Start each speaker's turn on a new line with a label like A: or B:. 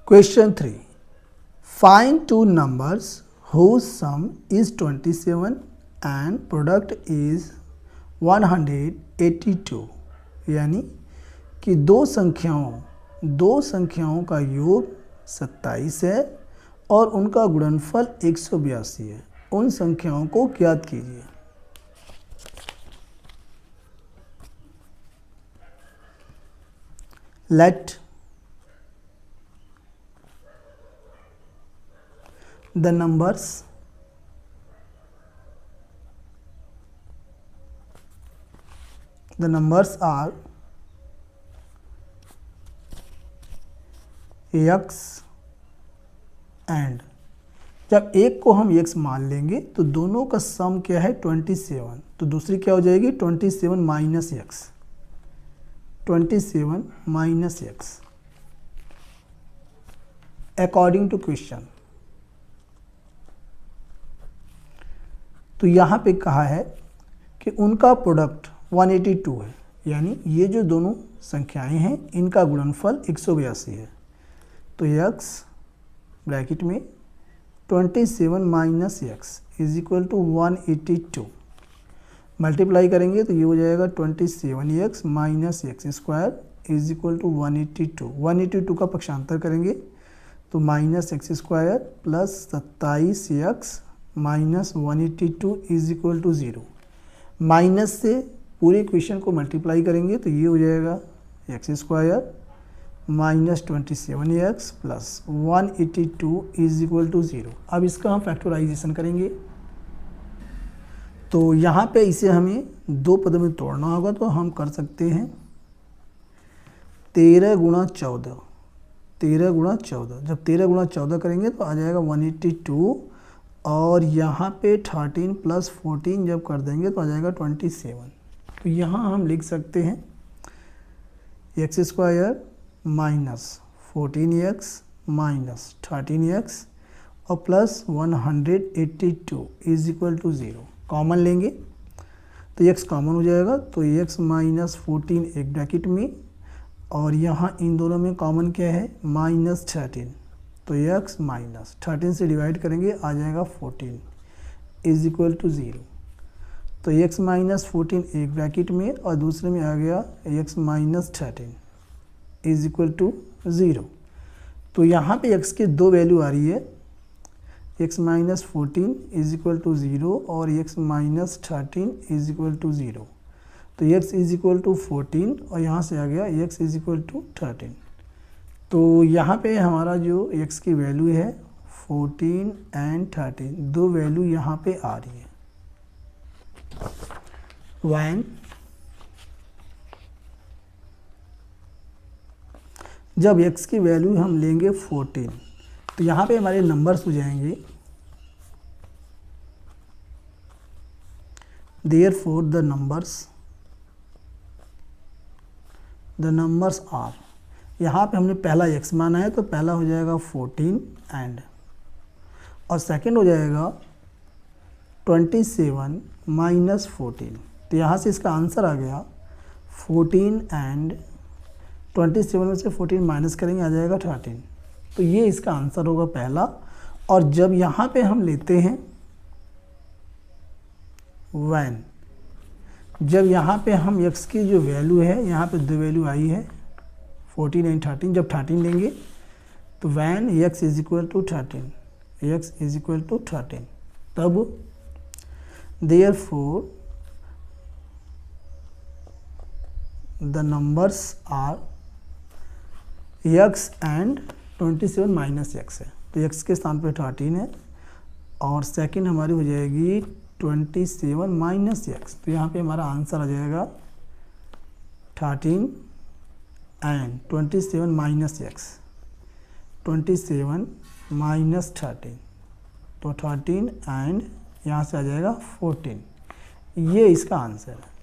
A: Question 3. Find two numbers whose sum is 27 and product is 182. यानी कि दो संख्याओं का योग 27 है और उनका गुणनफल 182 है। उन संख्याओं को ज्ञात कीजिए। Let the numbers are x and जब एक को हम x मान लेंगे तो दोनों का सम क्या है 27, तो दूसरी क्या हो जाएगी 27 minus x, 27 minus x according to question. तो यहाँ पे कहा है कि उनका प्रोडक्ट 182 है, यानी ये जो दोनों संख्याएं हैं इनका गुणनफल 182 है। तो x ब्रैकेट में 27 minus x is equal to 182 multiply करेंगे तो ये हो जाएगा 27x minus x square is equal to 182 का पक्षांतर करेंगे तो minus x square plus 27x minus 182 is equal to 0। Minus से पूरे इक्वेशन को मल्टीप्लाई करेंगे तो ये हो जाएगा x square minus 27x plus 182 is equal to 0। अब इसका हम फैक्टराइजेशन करेंगे तो यहाँ पे इसे हमें दो पदों में तोड़ना होगा, तो हम कर सकते हैं 13 गुणा 14। जब 13 गुणा 14 करेंगे तो आ जाएगा 182 और यहाँ पे 13 प्लस 14 जब कर देंगे तो आ जाएगा 27। तो यहाँ हम लिख सकते हैं x square minus 14x minus 13x और plus 182 is equal to 0। Common लेंगे तो x कॉमन हो जाएगा, तो x माइनस 14 एक ब्रैकेट में और यहाँ इन दोनों में कॉमन क्या है माइनस 13, तो x माइनस 13 से डिवाइड करेंगे आ जाएगा 14 इज इक्वल टू 0। तो x माइनस 14 एक ब्रैकेट में और दूसरे में आ गया x minus 13 is equal to 0। तो यहाँ पे x की दो वैल्यू आ रही है, x minus 14 is equal to 0 और x minus 13 is equal to 0। तो x इज इक्वल टू 14 और यहाँ से आ गया x इज इक्वल टू 13। तो यहाँ पे हमारा जो x की वैल्यू है 14 एंड 13, दो वैल्यू यहाँ पे आ रही है। when जब x की वैल्यू हम लेंगे 14 तो यहाँ पे हमारे नंबर्स हो जाएंगे therefore the numbers are, यहाँ पे हमने पहला x माना है तो पहला हो जाएगा 14 एंड और सेकंड हो जाएगा 27 माइनस 14। तो यहाँ से इसका आंसर आ गया 14 एंड 27 में से 14 माइनस करेंगे आ जाएगा 13। तो ये इसका आंसर होगा पहला। और जब यहाँ पे हम लेते हैं when, जब यहाँ पे हम x की जो वैल्यू है, यहाँ पे दो वैल्यू आई है 14 एंड 13, जब 13 लेंगे तो when x is equal to 13, तब therefore the numbers are x and 27 minus x है, तो x के स्थान पे 13 है और सेकंड हमारी हो जाएगी 27 माइनस एक्स। तो यहाँ पे हमारा आंसर आ जाएगा 13 एंड 27 माइनस एक्स, 27 माइनस 13, तो 13 एंड यहाँ से आ जाएगा 14। ये इसका आंसर है।